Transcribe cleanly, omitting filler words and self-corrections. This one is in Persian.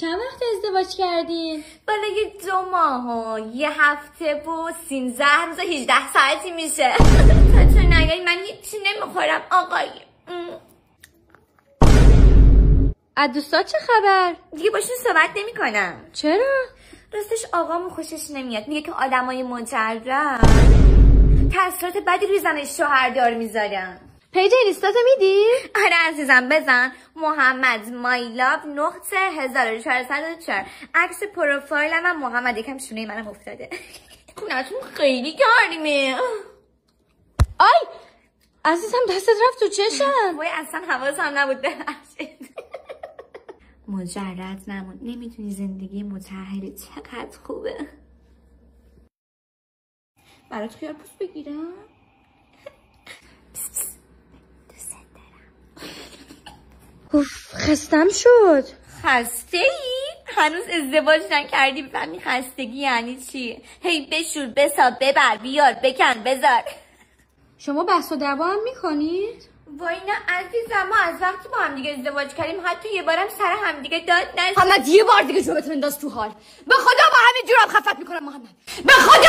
چند وقت ازدواج کردین؟ بالا یه 2 ماه و یه هفته و 13 روز و 18 ساعتی میشه. تو نگه من هیچی نمیخورم آقای. از دوستات چه خبر؟ دیگه باشون صحبت نمی کنم. چرا؟ راستش آقامون خوشش نمیاد، میگه که آدمای مجرد تاثیرات بدی روی زن شوهردار میذارن. پیج اینستاتو میدی؟ آره عزیزم بزن محمد مایلاو نقطه 1404 عکس پروفایلم هم محمد، یکم شونه منم افتاده. خونتون خیلی گرمه. آی عزیزم دستت رفت تو چشم. وای اصلا حواسم نبود ببخشید. مجرد نمون، نمیتونی زندگی متأهلی چقدر خوبه. برات خیار پوست بگیرم؟ دوست دارم. اوف خستم شد. خسته ای؟ هنوز ازدواج نکردی بفهمی خستگی یعنی چی؟ هی بشور بساب ببر بیار بکن بذار. شما بحث و دعوا هم میکنید؟ وای نه عزیزم، ما از وقتی با هم دیگه ازدواج کردیم حتی یه بارم سر هم دیگه داد نزد. محمد یه بار دیگه جوابتون انداز تو حال. به خدا با همین جورم خفت میکنم محمد. به خدا